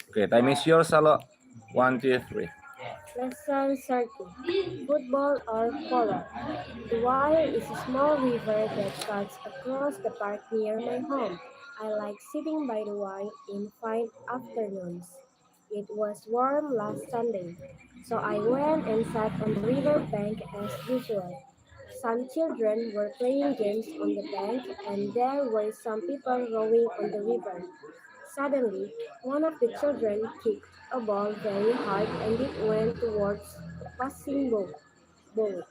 Okay, time is yours, Alo. 1, 2, 3. Lesson 30. Football or polo. The Wire is a small river that cuts across the park near my home. I like sitting by the Wire in fine afternoons. It was warm last Sunday, so I went and sat on the river bank as usual. Some children were playing games on the bank, and there were some people rowing on the river. Suddenly, one of the children kicked a ball very hard and it went towards the passing boat.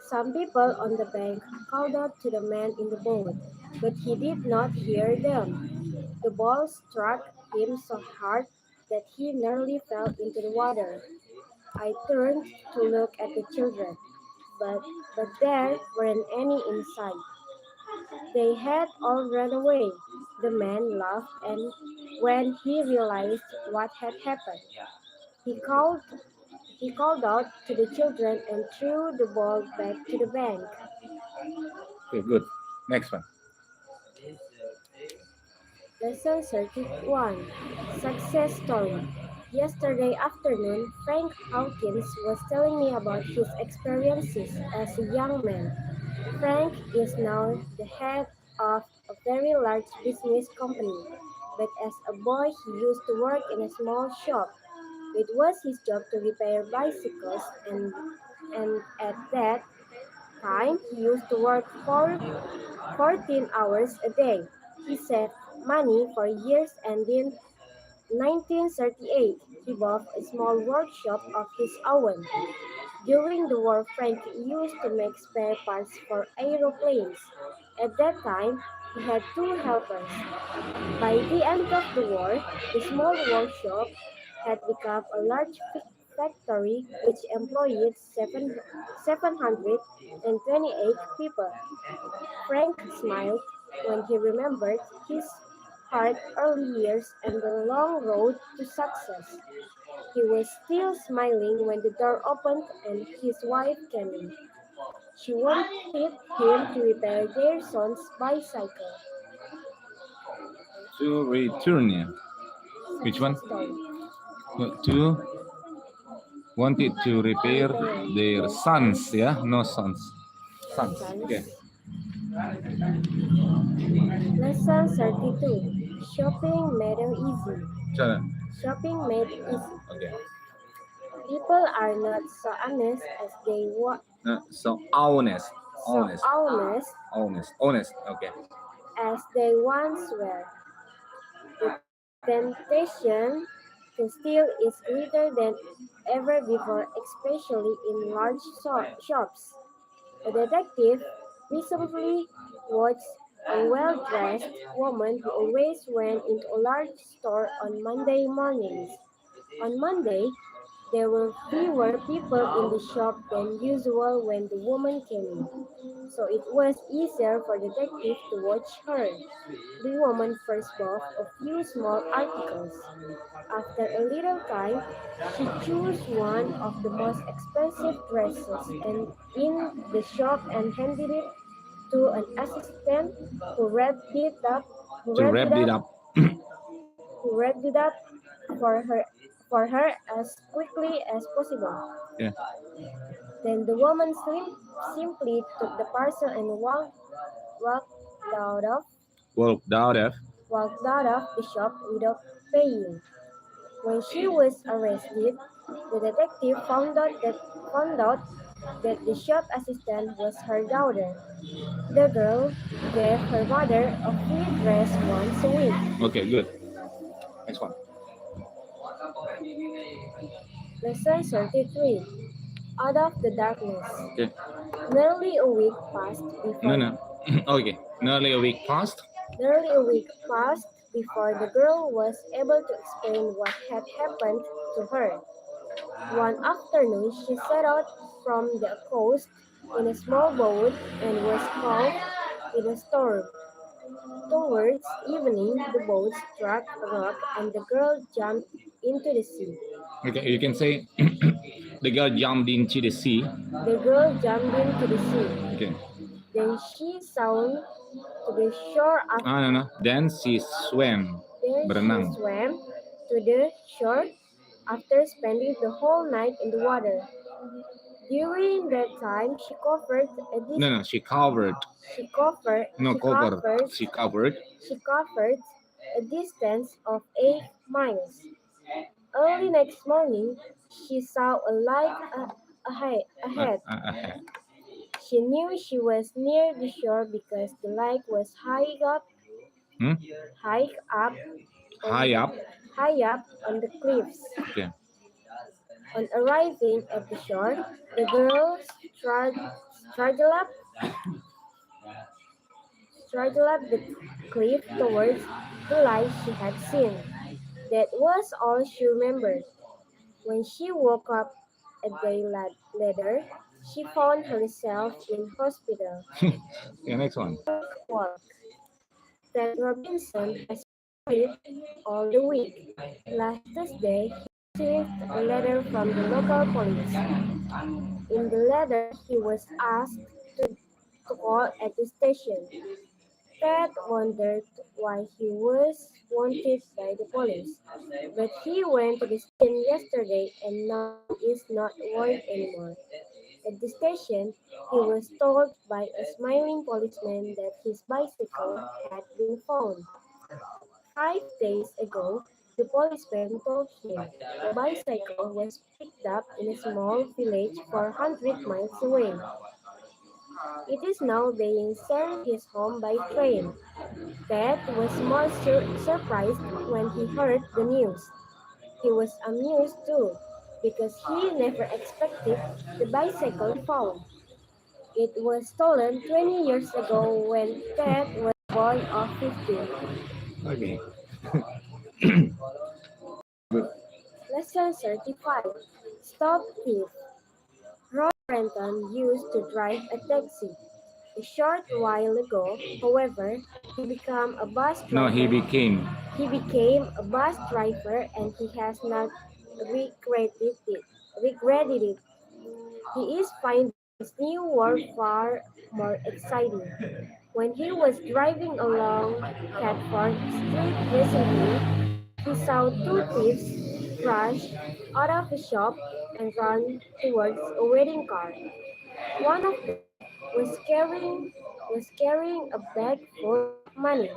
Some people on the bank called out to the man in the boat, but he did not hear them. The ball struck him so hard that he nearly fell into the water. I turned to look at the children, but, but there weren't any in sight. They had all run away. The man laughed and when he realized what had happened, he called he called out to the children and threw the ball back to the bank. Okay, good. Next one. Lesson 31. Success Story. Yesterday afternoon, Frank Hawkins was telling me about his experiences as a young man. Frank is now the head of a very large business company, but as a boy he used to work in a small shop. It was his job to repair bicycles, and at that time he used to work for 14 hours a day. He saved money for years and in 1938 he bought a small workshop of his own. During the war, Frank used to make spare parts for aeroplanes. At that time, he had two helpers. By the end of the war, the small workshop had become a large factory which employed 728 people. Frank smiled when he remembered his hard early years and the long road to success. He was still smiling when the door opened and his wife came in. She wanted him to repair their son's bicycle. To return, yeah. Which one? Success story. To wanted to repair their sons, yeah? No sons. Sons. Okay. Sons. Lesson 32. Shopping made easy. Chana. Shopping made easy. Okay. People are not so honest as they want. So honest. So Honest. honest Honest. Honest. Okay. as they once were. The temptation to steal is greater than ever before, especially in large shops. A detective recently watched a well-dressed woman who always went into a large store on Monday mornings. On Monday, there were fewer people in the shop than usual when the woman came in, so it was easier for the detective to watch her. The woman first bought a few small articles. After a little time, she chose one of the most expensive dresses and in the shop and handed it to an assistant who wrapped it up, who To wrapped wrap it it up, up. who wrapped it up for her as quickly as possible. Yeah. Then the woman simply took the parcel and walked out of Walked out of. walked out of the shop without paying. When she was arrested, the detective found out that the shop assistant was her daughter. The girl gave her mother a free dress once a week. Okay, good. Next one. Lesson 33. Out of the darkness. Okay. Nearly a week passed before No. Okay. Nearly a week passed. Nearly a week passed before the girl was able to explain what had happened to her. One afternoon, she set out from the coast in a small boat and was caught in a storm. Towards evening, the boat struck a rock and the girl jumped into the sea. Okay, you can say the girl jumped into the sea. The girl jumped into the sea. Okay. Then she swam to the shore after. No. Then she swam. Then she Berenang. swam to the shore after spending the whole night in the water. During that time, No, no, she covered. she covered No, she covered. covered She covered. she covered a distance of 8 miles. Early next morning, she saw a light ahead. Ahead. She knew she was near the shore because the light was Hmm? high up on High up. high up on the cliffs. Okay. On arriving at the shore, the girl struggled up, struggled up the cliff towards the light she had seen. That was all she remembered. When she woke up a day later, she found herself in hospital. Yeah, next one. Work. Ted Robinson has been worried all the week. Last Thursday, he received a letter from the local police. In the letter, he was asked to call at the station. Ted wondered why he was wanted by the police, but he went to the station yesterday and now he is not worried anymore. At the station, he was told by a smiling policeman that his bicycle had been found. 5 days ago, the policeman told him the bicycle was picked up in a small village 400 miles away. It is now being sent his home by train. Ted was more surprised when he heard the news. He was amused too, because he never expected the bicycle found. It was stolen 20 years ago when Ted was a boy of 15. Okay. Lesson 35. Stop Thief. Roy Renton used to drive a taxi. A short while ago, however, he became a bus No, he driver. became. He became a bus driver and he has not regretted it. Regretted it. He is finding his new work far more exciting. When he was driving along Catford Street recently, he saw two thieves rush out of a shop and run towards a wedding car. One of them was carrying a bag full of money.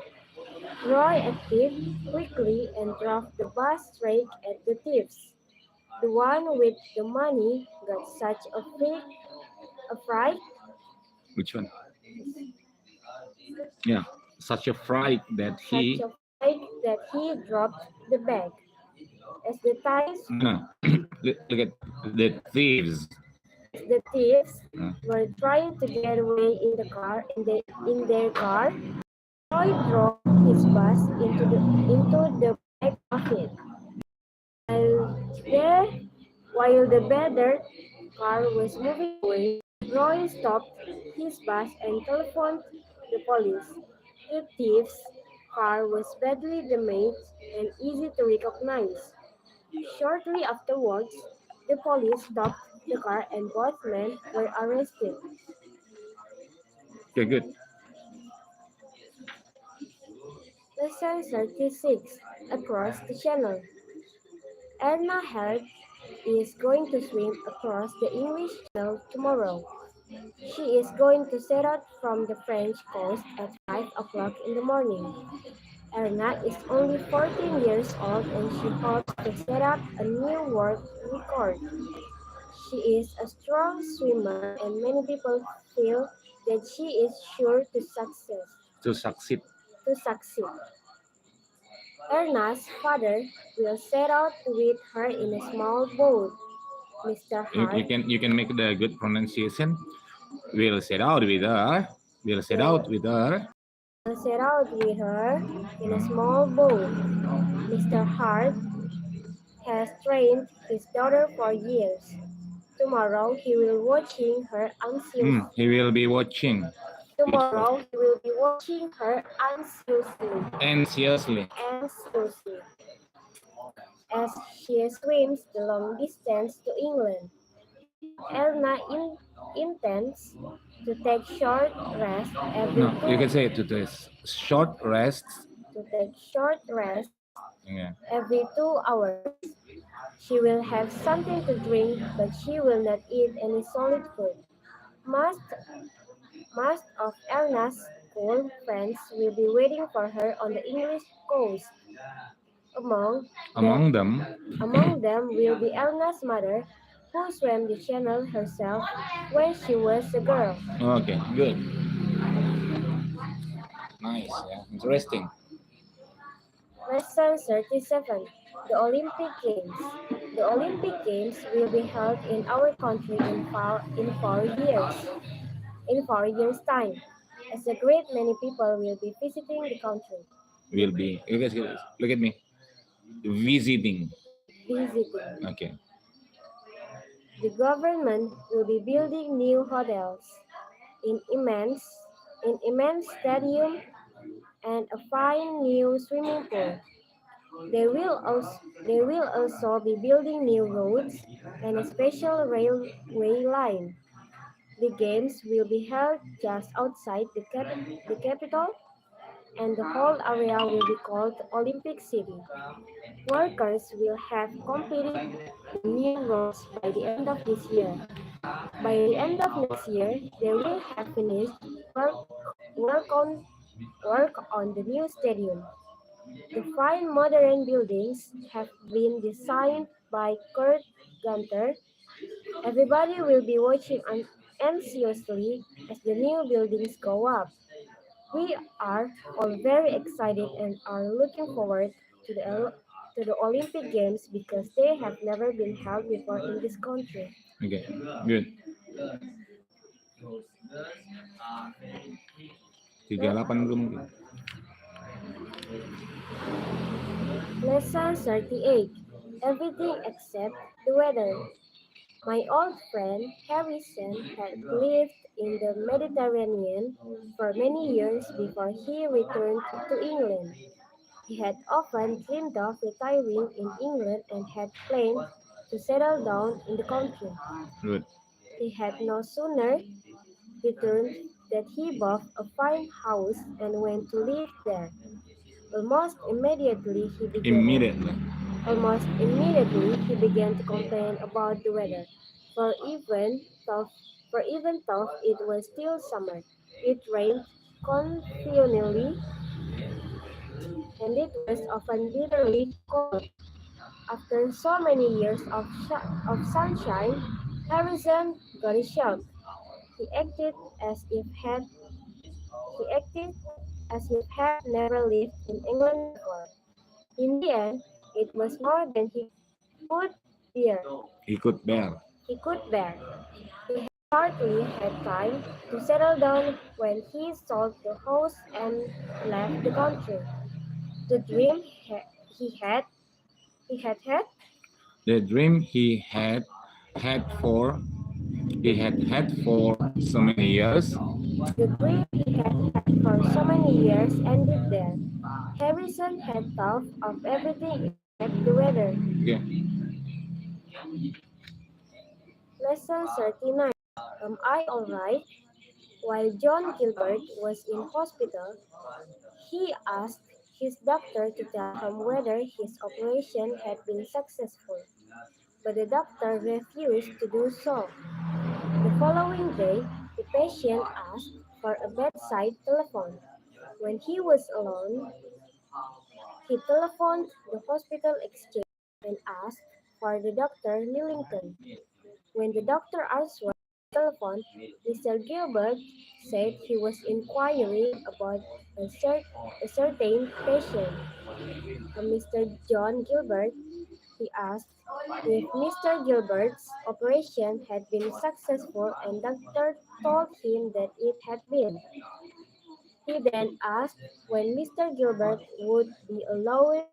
Roy acted quickly and drove the bus straight at the thieves. The one with the money got such a fright, Which one? Yeah. Such a fright that such he. a fright that he dropped the bag. As the thieves, No, no. Look at the thieves. as the thieves Uh, were trying to get away in their car, Roy drove his bus into the back of it. While there, while the better car was moving away, Roy stopped his bus and telephoned the police. The thief's car was badly damaged and easy to recognize. Shortly afterwards, the police stopped the car and both men were arrested. okay, good. Lesson 36. Across the Channel. Erna Herd is going to swim across the English Channel tomorrow. She is going to set out from the French coast at 5 o'clock in the morning. Erna is only 14 years old and she hopes to set up a new world record. She is a strong swimmer and many people feel that she is sure to To succeed. succeed. Erna's father will set out with her in a small boat. Mr. Hart You can make the good pronunciation. We'll set out with her. We'll set will, out with her. will set out with her in a small boat. Mr. Hart has trained his daughter for years. Tomorrow he will watching her He will be watching. Tomorrow he will be watching her Anxiously. anxiously as she swims the long distance to England. Elna intends to take short rest every No, you can say to this short rests. to take short rest Yeah. every 2 hours. She will have something to drink, but she will not eat any solid food. Most, most of Elna's school friends will be waiting for her on the English coast. Among them, Among them, among them will be Elna's mother, who swam the channel herself when she was a girl. okay, good, nice, yeah, interesting. Lesson 37. The Olympic Games. The Olympic Games will be held in our country in 4 years. In 4 years' time, as a great many people will be visiting the country. Will be. Look at me. Visiting. Visiting. Okay. The government will be building new hotels in immense stadium and a fine new swimming pool. They will also be building new roads and a special railway line. The games will be held just outside the capital, and the whole area will be called Olympic City. Workers will have completed the new roads by the end of this year. By the end of next year, they will have finished work on work on the new stadium. The fine modern buildings have been designed by Kurt Gunter. Everybody will be watching anxiously as the new buildings go up. We are all very excited and are looking forward to the Olympic Games because they have never been held before in this country. Okay. Good. 38 belum mungkin. Lesson 38. Everything except the weather. My old friend Harrison had lived in the Mediterranean for many years before he returned to England. He had often dreamed of retiring in England and had planned to settle down in the country. Good. He had no sooner returned than he bought a fine house and went to live there. Almost immediately he began Immediately. Almost immediately he began to complain about the weather, for even though, for even though it was still summer, it rained continually and it was often bitterly cold. After so many years of sunshine, Harrison got a shock. He acted as if had he acted as if had never lived in England before. In the end, it was more than he could bear. He could bear. He could bear. He hardly had time to settle down when he sold the house and left the country. The dream he had he had The dream he had for so many years. the dream he had had for so many years ended there. Harrison had thought of everything except the weather. Okay. Lesson 39. Am I alright? While John Gilbert was in hospital, he asked his doctor to tell him whether his operation had been successful, but the doctor refused to do so. The following day, the patient asked for a bedside telephone. When he was alone, he telephoned the hospital exchange and asked for the Dr. Millington. When the doctor answered the telephone, Mr. Gilbert said he was inquiring about a certain patient. Mr. John Gilbert, he asked if Mr. Gilbert's operation had been successful and doctor told him that it had been. He then asked when Mr. Gilbert would be allowed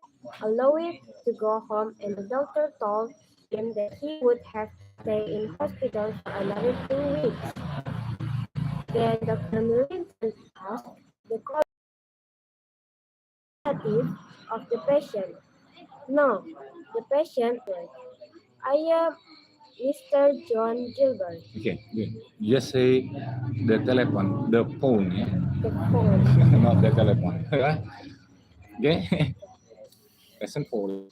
to go home and the doctor told him that he would have to stay in hospital for another 2 weeks. Then Dr. Millington asked the qualitative of the patient. No, the patient said, I am Mr. John Gilbert. Okay. Good. Just say the telephone, the phone, yeah? The phone. Not the telephone. Okay. Lesson 40.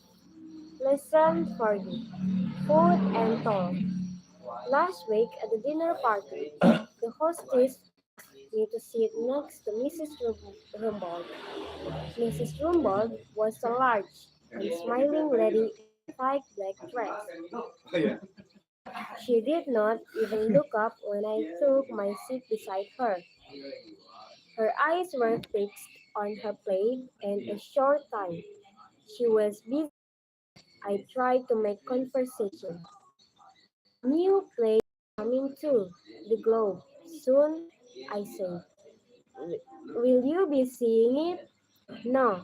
Lesson 40. Food and Talk. Last week at the dinner party, the hostess asked me to sit next to Mrs. Rumbold. Mrs. Rumbold was a large and smiling lady in a tight black dress. She did not even look up when I took my seat beside her. Her eyes were fixed on her plate, and a short time she was busy. I tried to make conversation. A new play coming too, The Globe. Soon, I said. Will you be seeing it? No,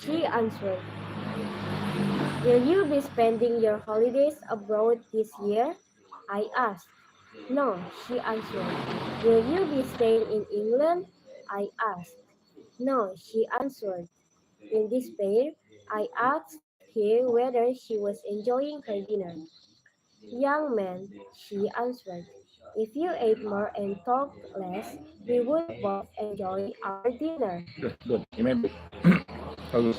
she answered. Will you be spending your holidays abroad this year? I asked. No, she answered. Will you be staying in England? I asked. No, she answered. In despair, I asked her whether she was enjoying her dinner. Young man, she answered, if you ate more and talked less, we would both enjoy our dinner. Good, good. You may break. Bagus.